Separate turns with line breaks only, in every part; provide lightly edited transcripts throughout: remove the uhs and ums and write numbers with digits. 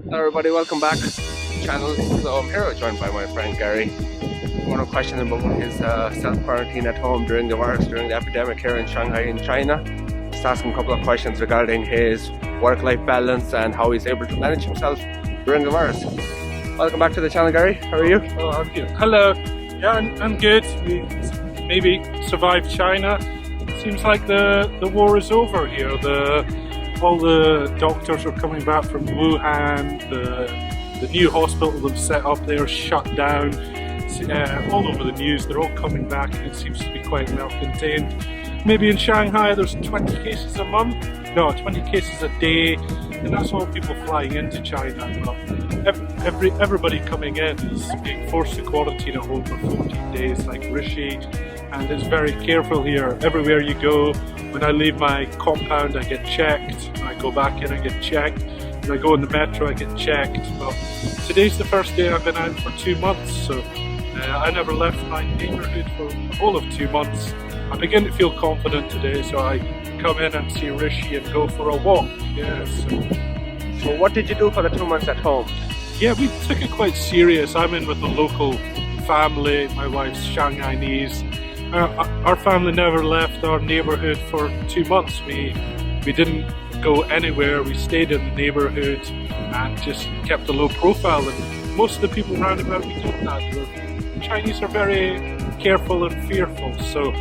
Hello everybody, welcome back to the channel. So I'm here joined by my friend Gary. I want to question him about his self-quarantine at home during the virus, during the epidemic here in Shanghai in China. Just ask him a couple of questions regarding his work-life balance and how he's able to manage himself during the virus. Welcome back to the channel, Gary. How are you?
Oh, I'm good. Hello. Yeah, I'm good. We maybe survived China. Seems like the war is over here. All the doctors are coming back from Wuhan. The new hospital they've set up there shut down. All over the news, they're all coming back, and it seems to be quite well contained. Maybe in Shanghai there's 20 cases a month. No, 20 cases a day, and that's all people flying into China. But everybody coming in is being forced to quarantine at home for 14 days, like Rishi, and it's very careful here. Everywhere you go, when I leave my compound, I get checked. When I go back in, I get checked. When I go in the metro, I get checked. But today's the first day I've been out for 2 months, so I never left my neighbourhood for the whole of 2 months. I begin to feel confident today, so I come in and see Rishi and go for a walk. Yes.
So what did you do for the 2 months at home?
Yeah, we took it quite serious. I'm in with a local family. My wife's Shanghainese. Our family never left our neighbourhood for 2 months. We didn't go anywhere. We stayed in the neighbourhood and just kept a low profile. And most of the people around about we did that. The Chinese are very careful and fearful, so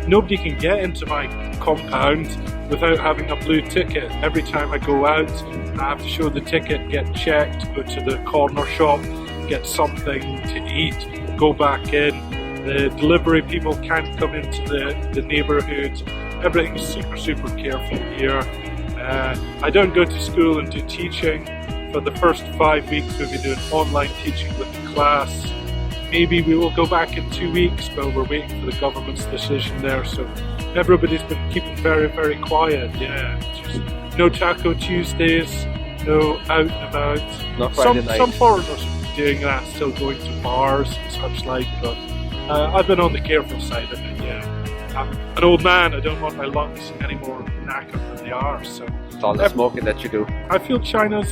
nobody can get into my compound without having a blue ticket. Every time I go out, I have to show the ticket, get checked, go to the corner shop, get something to eat, go back in. The delivery people can't come into the neighbourhood. Everything's super careful here. I don't go to school and do teaching. For the first 5 weeks we've been doing online teaching with the class. Maybe we will go back in 2 weeks, but we're waiting for the government's decision there. So everybody's been keeping very quiet. Yeah, just no Taco Tuesdays, no out and about.
Not Friday night.
Some foreigners are doing that, still going to bars and such like, but I've been on the careful side of it, yeah. I'm an old man, I don't want my lungs any more knackered than they are, so...
It's all the smoking that you do.
I feel China's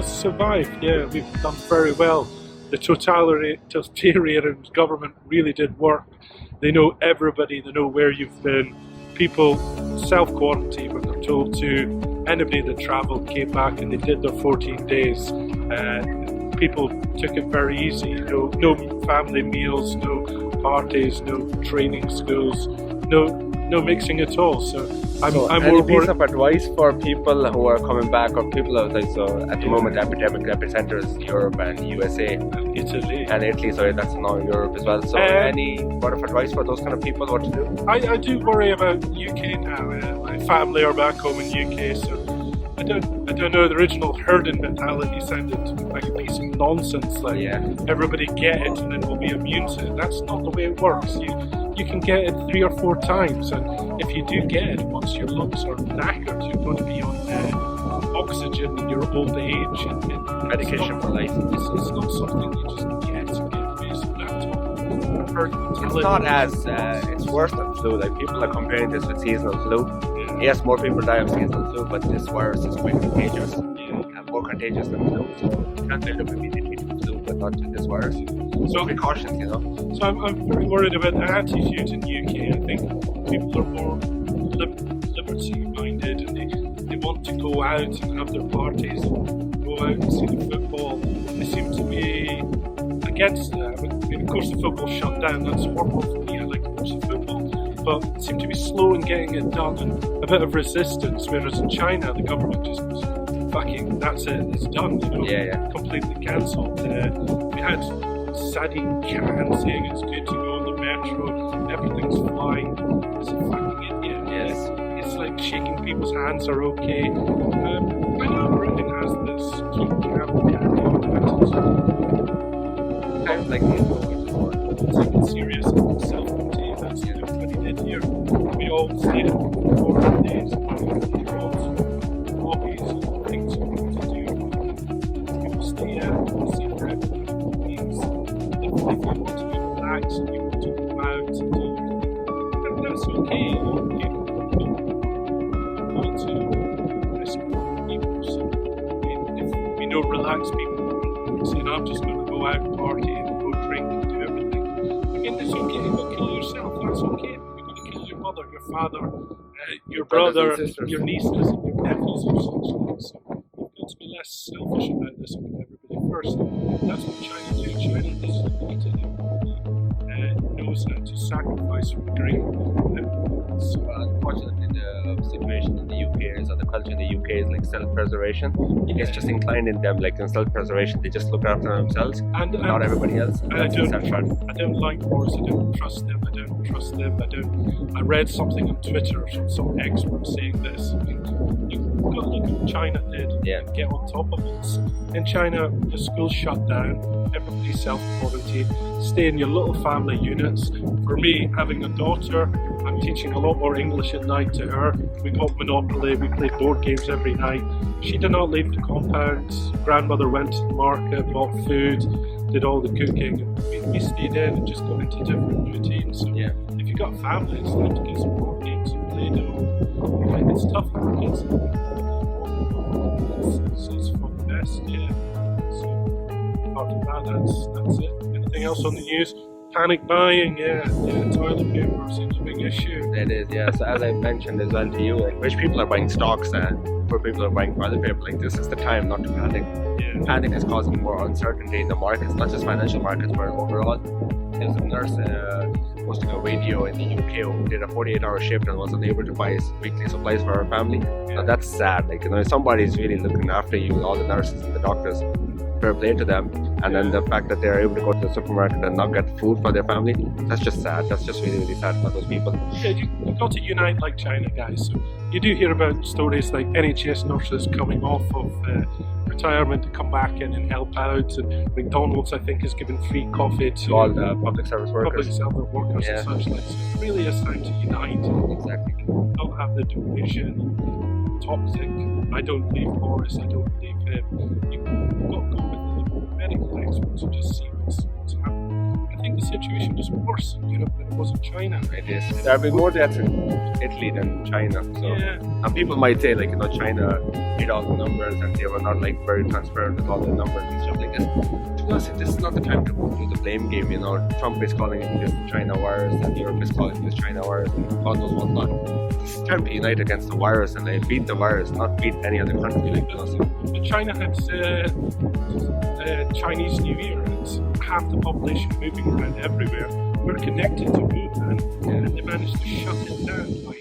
survived, yeah, we've done very well. The totalitarian government really did work. They know everybody, they know where you've been. People self-quarantine when they're told to. Anybody that travelled came back and they did their 14 days. People took it very easy. No family meals, no parties, no training schools, no mixing at all. So I'm
any
more
piece of advice for people who are coming back, or people outside? So at the moment, the epidemic epicenter is Europe and USA.
Italy.
And Italy, sorry, that's now Europe as well. So any word of advice for those kind of people, what to do?
I do worry about UK now. My family are back home in UK, so I don't know. The original herding mentality sounded like a piece of nonsense. Like everybody get it and then we'll be immune to it. That's not the way it works. You can get it 3 or 4 times, and if you do get it, once your lungs are knackered, you're going to be on oxygen in your old age and
Medication for life.
It's not something you just get based on that herd mentality.
It's not as it's worse than flu. Like, people are comparing this with seasonal flu. Yes, more people die of seasonal flu, but this virus is quite contagious. And more contagious than flu. So you can't build up immediately to flu, but not to this virus. So precautions, you know.
So I'm very worried about the attitude in UK. I think people are more liberty-minded, and they want to go out and have their parties, go out and see the football. They seem to be against that. I mean, of course, the football's shut down. That's horrible for me. I like to watch the football, but seem to be slow in getting it done, and a bit of resistance. Whereas in China, the government just goes, fucking, that's it, it's done. You know, completely cancelled. We had Sadiq Khan saying it's good to go on the metro, everything's fine. It's a fucking idiot.
Yes.
It's like shaking people's hands are okay. I know Britain has this keep calm, attitude.
Kind of like these movies before.
Take it serious and self-contained. That's what everybody did here. We all stayed at home for 14 days. Hobbies and things we wanted to do. People stay in, see friends. If you want to be relaxed, you want to go out and do it, and that's okay. You want to respect people. So if we relax people. Saying, I'm just going to go out and party and go drink and do everything. Again, it's okay. You've got to kill yourself. That's okay. You're going to kill your mother, your father, your brother, your nieces, your nephews, and such like. So you've got to be less selfish about this and put everybody first. That's what China do. China doesn't need to knows how to sacrifice for the great.
So unfortunately, the situation in the UK is, or the culture in the UK is like self-preservation. It's just inclined in them, like in self-preservation. They just look after themselves, and not everybody else.
I don't like wars. I don't trust them. I read something on Twitter from some expert saying this. You've got to look at what China did and get on top of it. In China, the schools shut down. Everybody's self-quarantined. Stay in your little family units. For me, having a daughter, I'm teaching a lot more English at night to her. We got Monopoly, we played board games every night. She did not leave the compound. Grandmother went to the market, bought food, did all the cooking. We stayed in and just got into different routines. So if you've got family, it's time to get some board games and play doh. It's tough for the kids. It's for the best, So apart from that, that's it. Anything else on the news? Panic buying, toilet paper seems a big issue.
It is, So as I mentioned as well to you, like, rich people are buying stocks and poor people are buying toilet paper. Like, this is the time not to panic. Panic is causing more uncertainty in the markets, not just financial markets, but overall. There's a nurse posting a video in the UK who did a 48-hour shift and was unable to buy weekly supplies for her family. Now that's sad. Like, somebody's really looking after you, all the nurses and the doctors. Fair play to them, and then the fact that they're able to go to the supermarket and not get food for their family, that's just sad. That's just really, really sad for those people.
You've got to unite like China, guys. So you do hear about stories like NHS nurses coming off of retirement to come back in and help out, and McDonald's, I think, is giving free coffee to
all the public service workers
and such like. So it really is time to unite.
Exactly.
Don't have the division, toxic. I don't believe Boris. I don't believe him. You've got to go with the medical experts and just see what's happening. I think the situation is worse in Europe than it was in China.
It is. There have been more deaths in Italy than China. So, and people might say, like, China hid all the numbers and they were not, like, very transparent with all the numbers and stuff like this. To be honest, this is not the time to do the blame game. Trump is calling it this China virus, and Europe is calling it this China virus, and God knows what not. It's time to unite against the virus and like, beat the virus, not beat any other country.
But China had Chinese New Year, and half the population moving around everywhere. We're connected to Wuhan, and they managed to shut it down by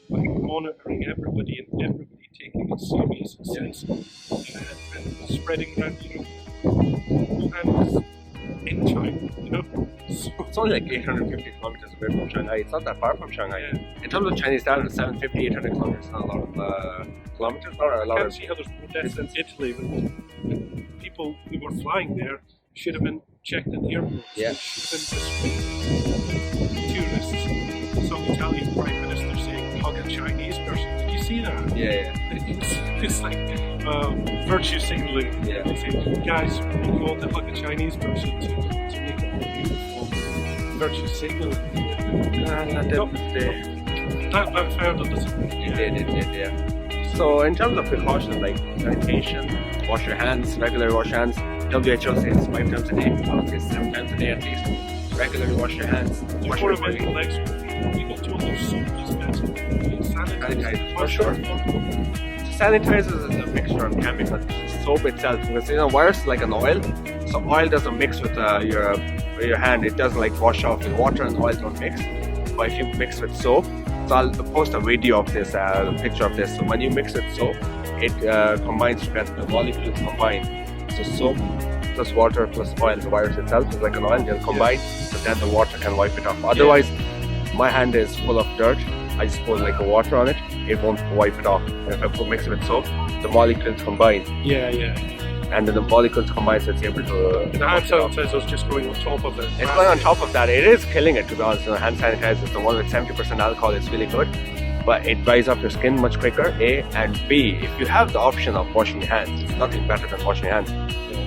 monitoring everybody and everybody taking it serious and and spreading around Europe. Wuhan is in China, So
it's only like 850 kilometers away from Shanghai. It's not that far from Shanghai. In terms of Chinese standards, 750, 800 kilometers is not a lot of kilometers.
I can't see how there's more deaths in Italy, but people who were flying there should have been checked at the airport.
Yeah.
Should have been tourists. Some Italian prime minister saying hug a Chinese person. Did you see that?
Yeah.
It's like virtue signaling.
Yeah.
They say, guys, we want to hug a Chinese person to make it more beautiful. Virtue signaling. That backfired a little bit.
It did. So in terms of precautions like sanitation, wash your hands, regularly wash your hands. WHO says 5 times a day, I would say 7 times a day at least. Regularly wash your hands. Wash your body.
People told us soap is better. Sanitize.
For sure. Sanitizers is a mixture of chemicals. Soap itself, because virus is like an oil, so oil doesn't mix with your hand. It doesn't like wash off with water, and oil don't mix. But if you mix with soap, so I'll post a video of this, a picture of this. So when you mix with soap, it combines together. The molecules combine. So soap plus water plus oil, the virus itself is like an oil. They'll combine, so then the water can wipe it off. Otherwise, my hand is full of dirt. I just put like water on it. It won't wipe it off. If I mix it with soap, the molecules combine. And then the molecules combine, so it's able to.
The hand sanitizer is just going on top of it.
It's going on top of that. It is killing it, to be honest. Hand sanitizer is the one with 70% alcohol. It's really good, but it dries up your skin much quicker. A and B. If you have the option of washing your hands, it's nothing better than washing your hands.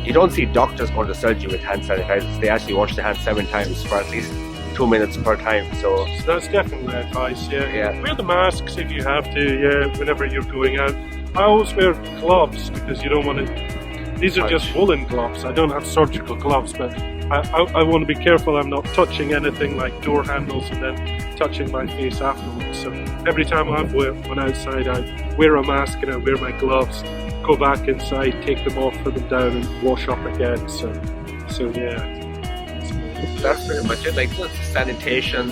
You don't see doctors going to surgery with hand sanitizers. They actually wash their hands 7 times for at least 2 minutes per time. So
that's definitely advice. Wear the masks if you have to. Whenever you're going out. I always wear gloves because you don't want to These are just woolen gloves. I don't have surgical gloves, but I want to be careful I'm not touching anything like door handles and then touching my face afterwards. So every time I've went outside, I wear a mask and I wear my gloves, go back inside, take them off, put them down and wash up again. So yeah.
That's pretty much it. Like just sanitation,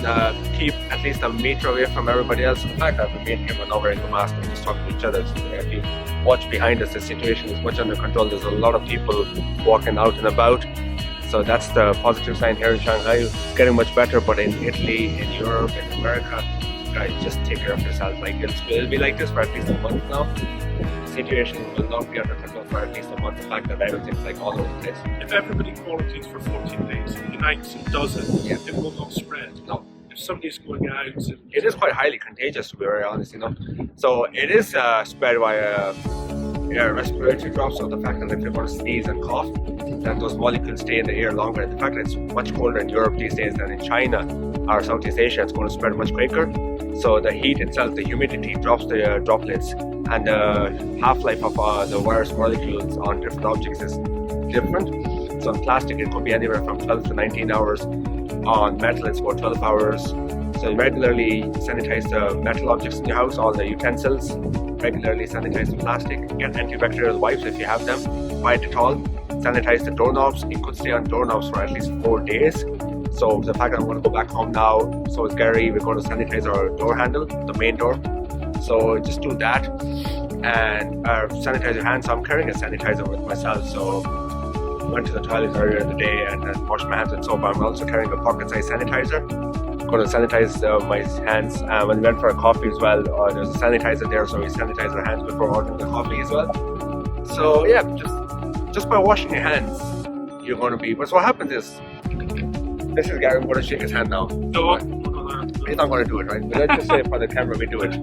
keep at least a meter away from everybody else. In fact, I've been meeting him and not wearing a mask and just talking to each other. So if you watch behind us, the situation is much under control. There's a lot of people walking out and about. So that's the positive sign here in Shanghai. It's getting much better, but in Italy, in Europe, in America, guys, just take care of yourself. Like it'll be like this for at least a month now. The situation will not be under control for at least a month. The fact that everything's like all over the place.
If everybody quarantines for 14 days, unites and does it,
Yeah.
it will not spread.
No.
If somebody's going out, and
It is quite highly contagious, to be very honest, you know. So it is spread via respiratory drops. So the fact that if you're going to sneeze and cough, then those molecules stay in the air longer. The fact that it's much colder in Europe these days than in China or Southeast Asia, it's going to spread much quicker. So the heat itself, the humidity drops the droplets, and the half-life of the virus molecules on different objects is different. So on plastic, it could be anywhere from 12 to 19 hours. On metal, it's about 12 hours. So regularly sanitize the metal objects in your house, all the utensils. Regularly sanitize the plastic. Get antibacterial wipes if you have them. Buy Dettol. Sanitize the doorknobs. It could stay on doorknobs for at least 4 days. So the fact that I'm going to go back home now, so is Gary, we're going to sanitize our door handle, the main door. So just do that and sanitize your hands. So I'm carrying a sanitizer with myself. So I went to the toilet earlier in the day and washed my hands with soap. I'm also carrying a pocket-sized sanitizer. Going to sanitize my hands. When we went for a coffee as well, there's a sanitizer there, so we sanitize our hands before ordering the coffee as well. So yeah, just by washing your hands, you're going to be. But so what happens is, this is Gary. I'm going to shake his hand now.
no,
He's not going to do it, right? But let's just say for the camera, we do it.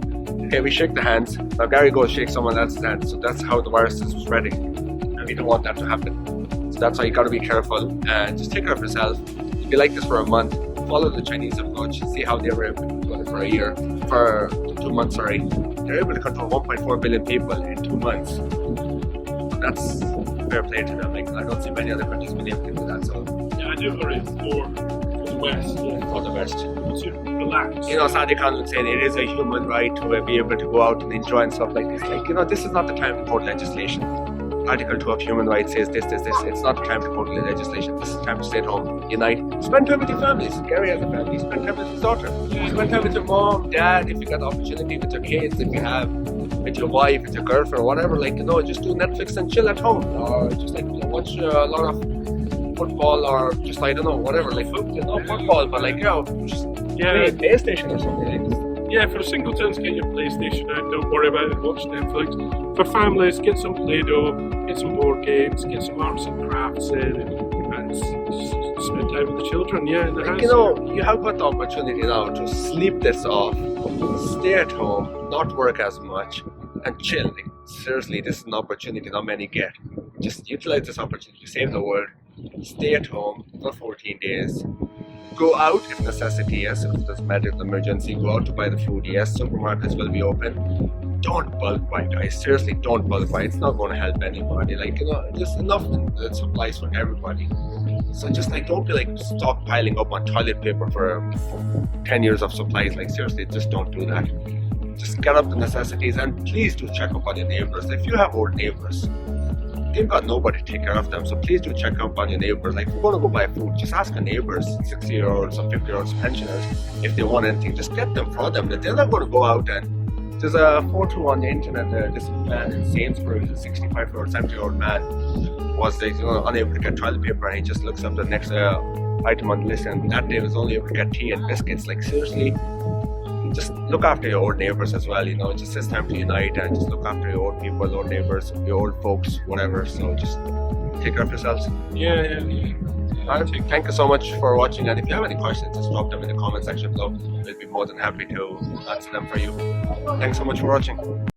Okay, we shake the hands. Now Gary goes shake someone else's hand. So that's how the virus is spreading, and we don't want that to happen. So that's why you got to be careful and just take care of yourself. If you like this for a month, follow the Chinese approach. See how they were able to do it for a year, for 2 months. Sorry, they're able to control 1.4 billion people in 2 months. That's fair play to them. Like I don't see many other countries being able to do that. So
yeah, I do worry for the West. Yeah.
all the best.
To relax.
You know, Sadiq Khan was saying it is a human right to be able to go out and enjoy and stuff like this. Like, you know, this is not the time to quote legislation. Article 2 of human rights says this. It's not the time to quote legislation. This is the time to stay at home, unite, spend time with your families. Gary has a family, spend time with his daughter. Spend time with your mom, dad, if you got the opportunity, with your kids, if you have, with your wife, with your girlfriend, whatever. Like, you know, just do Netflix and chill at home. Or just like watch a lot of football or just, I don't know, whatever. Like, you know, football, but like, you know, just play PlayStation or something. Like,
yeah, for singletons, get your PlayStation out, don't worry about it, watch Netflix. For families, get some Play-Doh, get some board games, get some arts and crafts in, and just spend time with the children, in the house.
You know, you have got the opportunity now to sleep this off, stay at home, not work as much, and chill. Like, seriously, this is an opportunity not many get. Just utilize this opportunity to save the world. Stay at home for 14 days. Go out if necessity, yes, if there's medical emergency. Go out to buy the food, yes, supermarkets will be open. Don't bulk buy, guys. Seriously, don't bulk buy. It's not going to help anybody. Like, you know, there's enough supplies for everybody. So just like, don't be like stockpiling up on toilet paper for 10 years of supplies. Like, seriously, just don't do that. Just get up the necessities and please do check up on your neighbors. If you have old neighbors, they've got nobody to take care of them, so please do check up on your neighbors. Like, if you're going to go buy food, just ask your neighbors, 60-year-olds or 50-year-olds, pensioners, if they want anything, just get them for them. They're not going to go out. And there's a photo on the internet, this man in Sainsbury's, a 65-year-old, 70-year-old man, was unable to get toilet paper, and he just looks up the next item on the list, and that day was only able to get tea and biscuits. Like, seriously, just look after your old neighbors as well, you know. Just it's time to unite and just look after your old people, old neighbors, your old folks, whatever. So just take care of yourselves.
Yeah.
Thank you so much for watching, and if you have any questions, just drop them in the comment section below. We'll be more than happy to answer them for you. Thanks so much for watching.